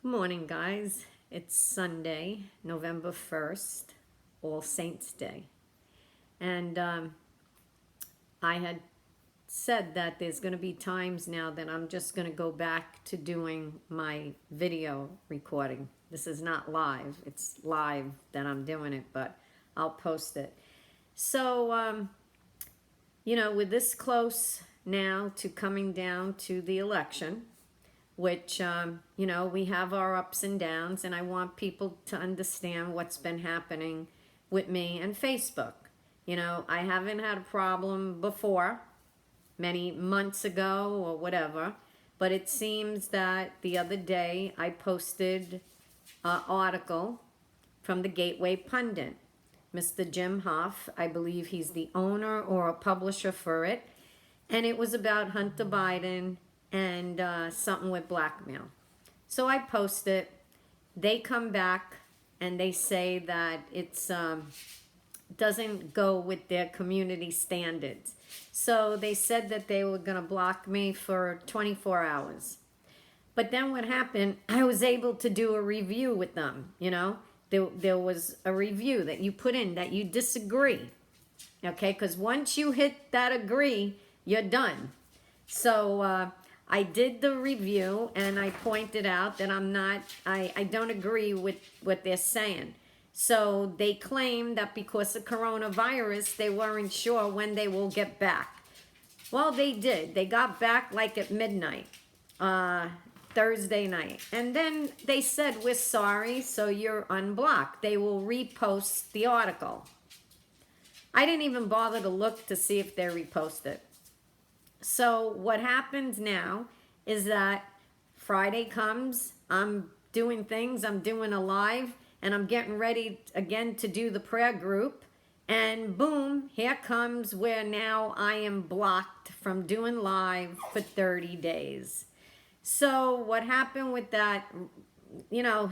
Good morning, guys. It's Sunday, November 1st, All Saints Day. And I had said that there's going to be times now that I'm just going to go back to doing my video recording. This is not live, it's live that I'm doing it, but I'll post it. So, we're this close now to coming down to the election, which, we have our ups and downs, and I want people to understand what's been happening with me and Facebook. I haven't had a problem before, many months ago or whatever, but it seems that the other day I posted an article from the Gateway Pundit. Mr. Jim Hoff, I believe he's the owner or a publisher for it, and it was about Hunter Biden and something with blackmail. So I post it. They come back and they say that it's doesn't go with their community standards. So they said that they were going to block me for 24 hours. But then what happened, I was able to do a review with them, There was a review that you put in that you disagree, okay? Because once you hit that agree, you're done. So I did the review and I pointed out that I don't agree with what they're saying. So they claim that because of coronavirus, they weren't sure when they will get back. Well, they did. They got back like at midnight, Thursday night. And then they said, we're sorry, so you're unblocked. They will repost the article. I didn't even bother to look to see if they reposted. So what happens now is that Friday comes, I'm doing things, I'm doing a live, and I'm getting ready again to do the prayer group, and boom, here comes where now I am blocked from doing live for 30 days. So what happened with that, the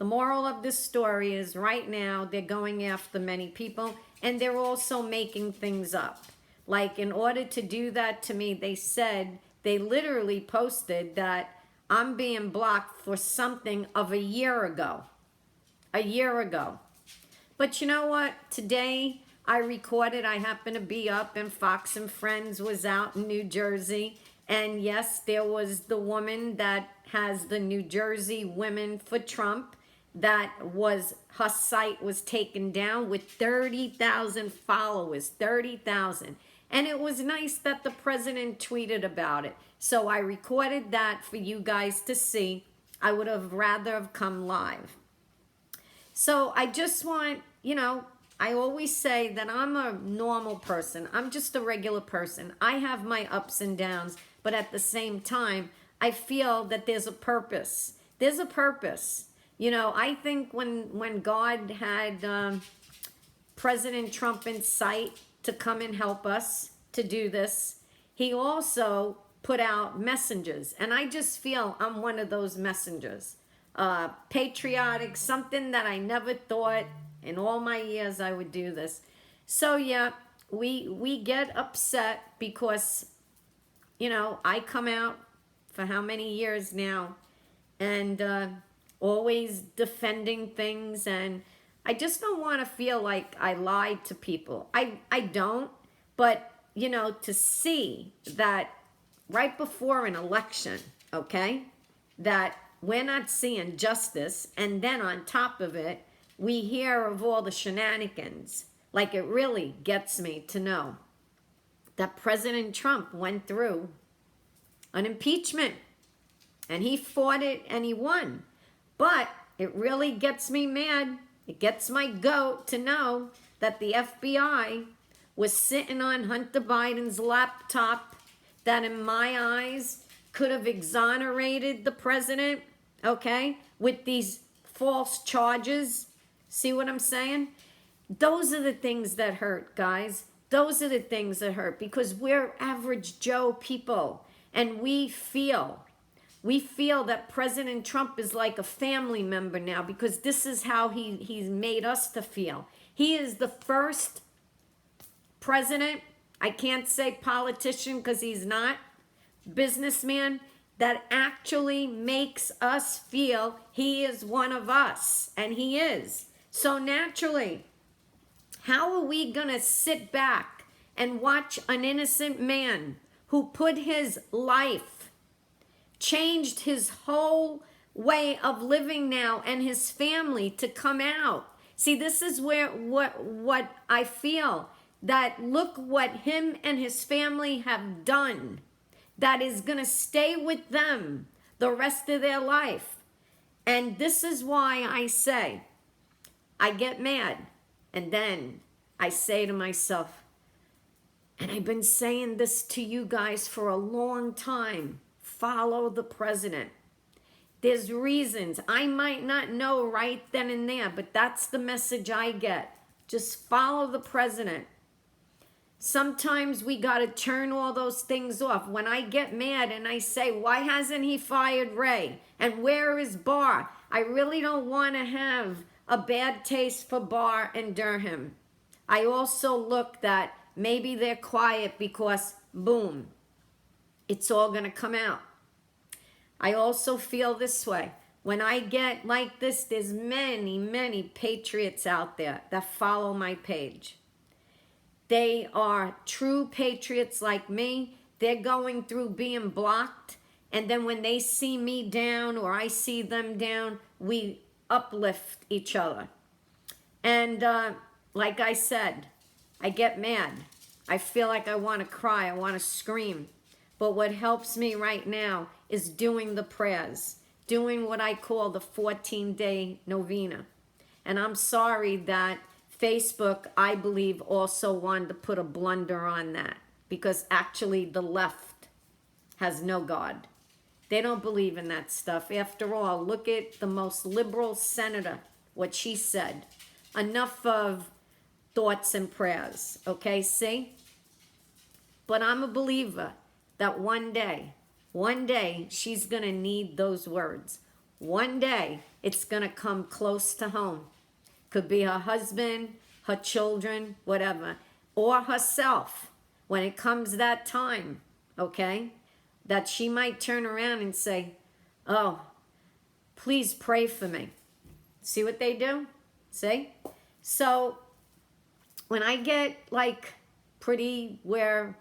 moral of this story is right now they're going after many people, and they're also making things up. Like, in order to do that to me, they literally posted that I'm being blocked for something of a year ago. A year ago. But you know what? Today I recorded, I happened to be up, and Fox and Friends was out in New Jersey. And yes, there was the woman that has the New Jersey Women for Trump. Her site was taken down with 30,000 followers, 30,000. And it was nice that the president tweeted about it. So I recorded that for you guys to see. I would have rather have come live. So I just want, I always say that I'm a normal person. I'm just a regular person. I have my ups and downs, but at the same time, I feel that there's a purpose. There's a purpose. I think when God had President Trump in sight to come and help us to do this, he also put out messengers. And I just feel I'm one of those messengers. Patriotic, something that I never thought in all my years I would do this. So yeah, we get upset because, I come out for how many years now and always defending things, and I just don't want to feel like I lied to people. I don't, but to see that right before an election, okay, that we're not seeing justice, and then on top of it, we hear of all the shenanigans. Like, it really gets me to know that President Trump went through an impeachment, and he fought it and he won. But it really gets me mad. It gets my goat to know that the FBI was sitting on Hunter Biden's laptop that, in my eyes, could have exonerated the president, okay, with these false charges. See what I'm saying? Those are the things that hurt, guys. Those are the things that hurt, because we're average Joe people, and we feel that President Trump is like a family member now, because this is how he's made us to feel. He is the first president, I can't say politician because he's not, businessman that actually makes us feel he is one of us, and he is. So naturally, how are we going to sit back and watch an innocent man who put his life, changed his whole way of living now and his family to come out? See, this is where what I feel, that look what him and his family have done that is going to stay with them the rest of their life. And this is why I say, I get mad, and then I say to myself, and I've been saying this to you guys for a long time, follow the president. There's reasons. I might not know right then and there, but that's the message I get. Just follow the president. Sometimes we got to turn all those things off. When I get mad and I say, why hasn't he fired Ray? And where is Barr? I really don't want to have a bad taste for Barr and Durham. I also look that maybe they're quiet because, boom, it's all going to come out. I also feel this way. When I get like this, there's many, many patriots out there that follow my page. They are true patriots like me. They're going through being blocked. And then when they see me down or I see them down, we uplift each other. And like I said, I get mad. I feel like I want to cry. I want to scream. But what helps me right now is doing the prayers, doing what I call the 14-day novena. And I'm sorry that Facebook, I believe, also wanted to put a blunder on that, because actually the left has no God. They don't believe in that stuff. After all, look at the most liberal senator, what she said. Enough of thoughts and prayers, okay, see? But I'm a believer that one day, she's going to need those words. One day, it's going to come close to home. Could be her husband, her children, whatever, or herself when it comes that time, okay? That she might turn around and say, oh, please pray for me. See what they do? See? So when I get like pretty where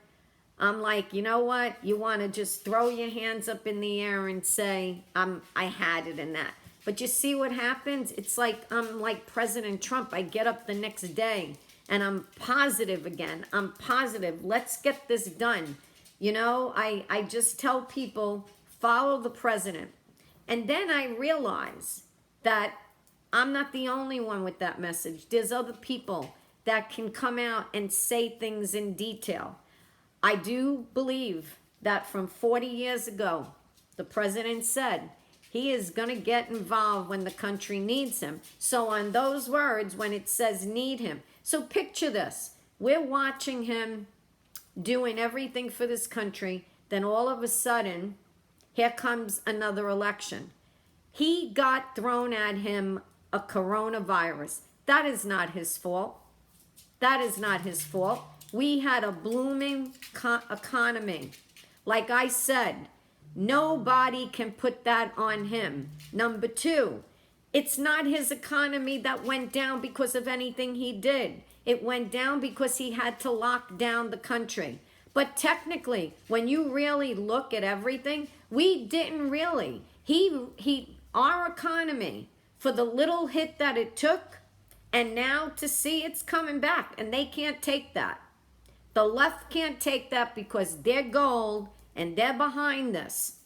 I'm like, you know what? You want to just throw your hands up in the air and say, I had it in that. But you see what happens? It's like I'm like President Trump. I get up the next day and I'm positive again. I'm positive. Let's get this done. You know, I just tell people, follow the president. And then I realize that I'm not the only one with that message. There's other people that can come out and say things in detail. I do believe that from 40 years ago, the president said, he is going to get involved when the country needs him. So on those words, when it says need him. So picture this. We're watching him doing everything for this country. Then all of a sudden, here comes another election. He got thrown at him a coronavirus. That is not his fault. That is not his fault. We had a blooming economy. Like I said, nobody can put that on him. Number two, it's not his economy that went down because of anything he did. It went down because he had to lock down the country. But technically, when you really look at everything, we didn't really. Our economy, for the little hit that it took, and now to see it's coming back, and they can't take that. The left can't take that because they're gold and they're behind this.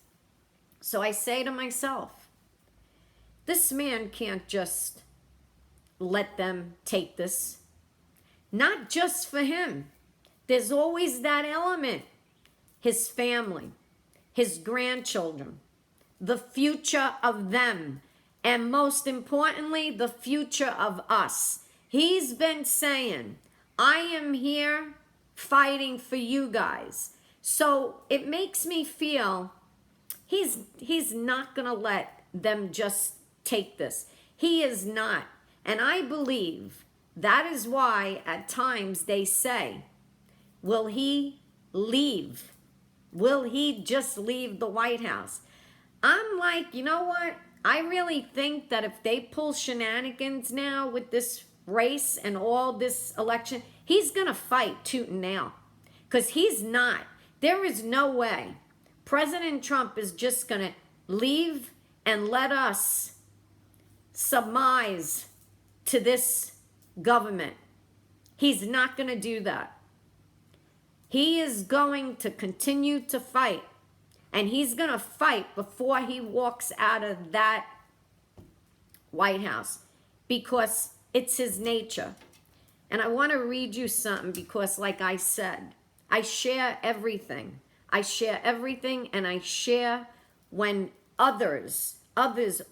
So I say to myself, this man can't just let them take this. Not just for him. There's always that element. His family, his grandchildren, the future of them, and most importantly, the future of us. He's been saying, I am here fighting for you guys. So it makes me feel he's not going to let them just take this. He is not. And I believe that is why at times they say, will he leave? Will he just leave the White House? I'm like, you know what? I really think that if they pull shenanigans now with this race and all this election, he's going to fight tooth and nail. Because he's not. There is no way President Trump is just going to leave and let us submise to this government. He's not going to do that. He is going to continue to fight. And he's going to fight before he walks out of that White House, because it's his nature. And I want to read you something because, like I said, I share everything. I share everything, and I share when others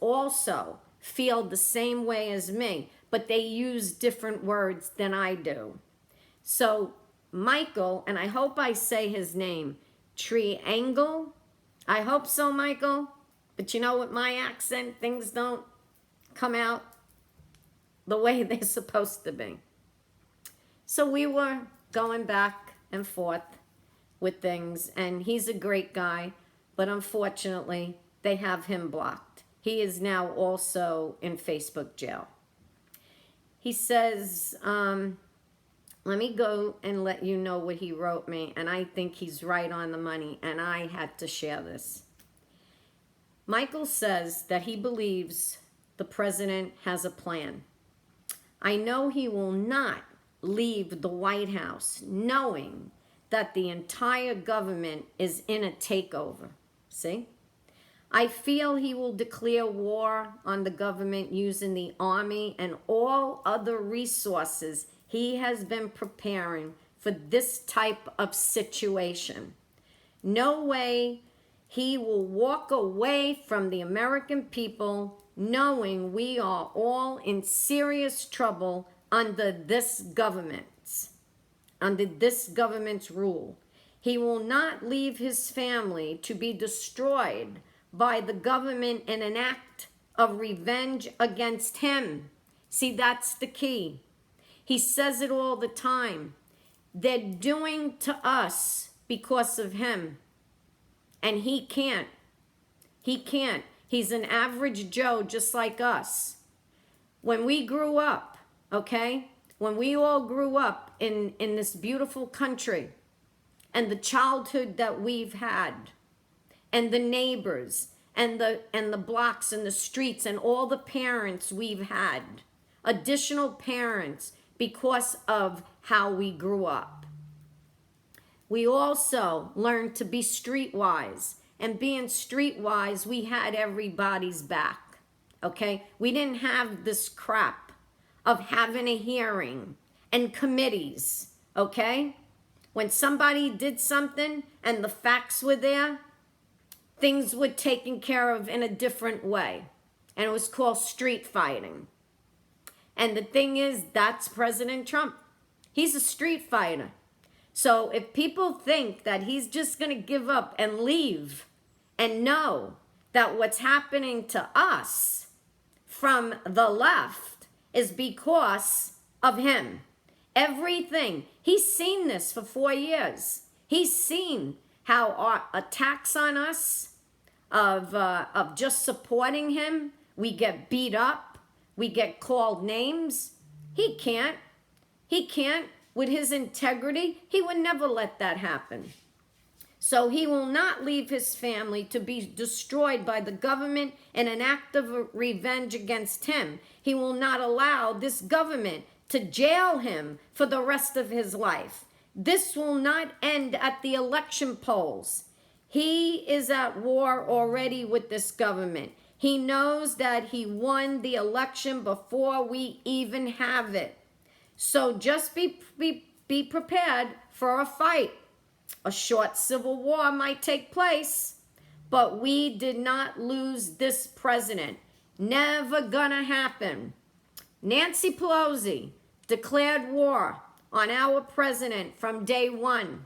also feel the same way as me, but they use different words than I do. So Michael, and I hope I say his name, Triangle. I hope so, Michael. But you know, with my accent, things don't come out the way they're supposed to be. So we were going back and forth with things, and he's a great guy, but unfortunately, they have him blocked. He is now also in Facebook jail. He says, let me go and let you know what he wrote me, and I think he's right on the money, and I had to share this. Michael says that he believes the president has a plan. I know he will not leave the White House knowing that the entire government is in a takeover. See? I feel he will declare war on the government using the army and all other resources he has been preparing for this type of situation. No way he will walk away from the American people knowing we are all in serious trouble under this government's rule. He will not leave his family to be destroyed by the government in an act of revenge against him. See, that's the key. He says it all the time. They're doing to us because of him. And he can't. He can't. He's an average Joe just like us. When we grew up, okay? When we all grew up in this beautiful country, and the childhood that we've had, and the neighbors, and the blocks and the streets, and all the parents we've had, additional parents, because of how we grew up. We also learned to be streetwise. And being streetwise, we had everybody's back, okay? We didn't have this crap of having a hearing and committees, okay? When somebody did something and the facts were there, things were taken care of in a different way. And it was called street fighting. And the thing is, that's President Trump. He's a street fighter. So if people think that he's just going to give up and leave and know that what's happening to us from the left is because of him. Everything. He's seen this for 4 years. He's seen how our attacks on us of just supporting him, we get beat up, we get called names. He can't. With his integrity, he would never let that happen. So he will not leave his family to be destroyed by the government in an act of revenge against him. He will not allow this government to jail him for the rest of his life. This will not end at the election polls. He is at war already with this government. He knows that he won the election before we even have it. So just be prepared for a fight. A short civil war might take place, but we did not lose this president. Never gonna happen. Nancy Pelosi declared war on our president from day one.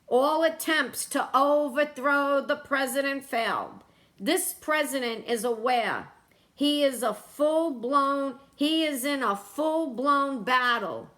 All attempts to overthrow the president failed. This president is aware. He is in a full-blown battle.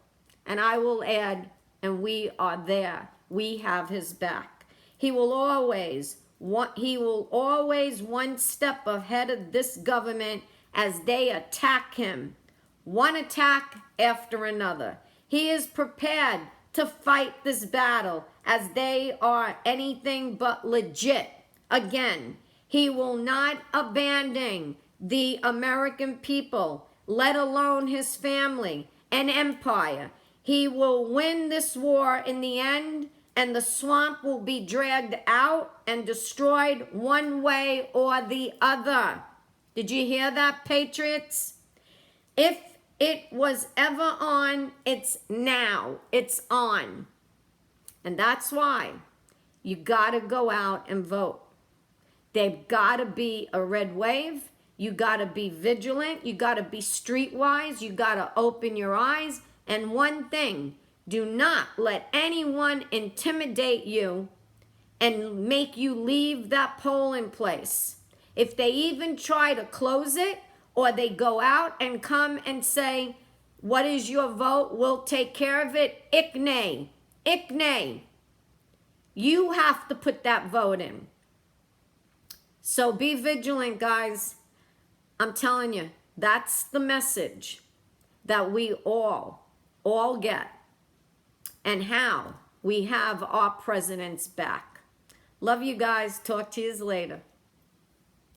And I will add, and we are there. We have his back. He will always one step ahead of this government as they attack him, one attack after another. He is prepared to fight this battle as they are anything but legit. Again, he will not abandon the American people, let alone his family and empire. He will win this war in the end, and the swamp will be dragged out and destroyed one way or the other. Did you hear that, Patriots? If it was ever on, it's now. It's on. And that's why you got to go out and vote. They've got to be a red wave. You got to be vigilant. You got to be streetwise. You got to open your eyes. And one thing, do not let anyone intimidate you and make you leave that polling place. If they even try to close it, or they go out and come and say, what is your vote? We'll take care of it. Icknay. Icknay. You have to put that vote in. So be vigilant, guys. I'm telling you, that's the message that we all get, and how we have our presidents back. Love you guys. Talk to you later.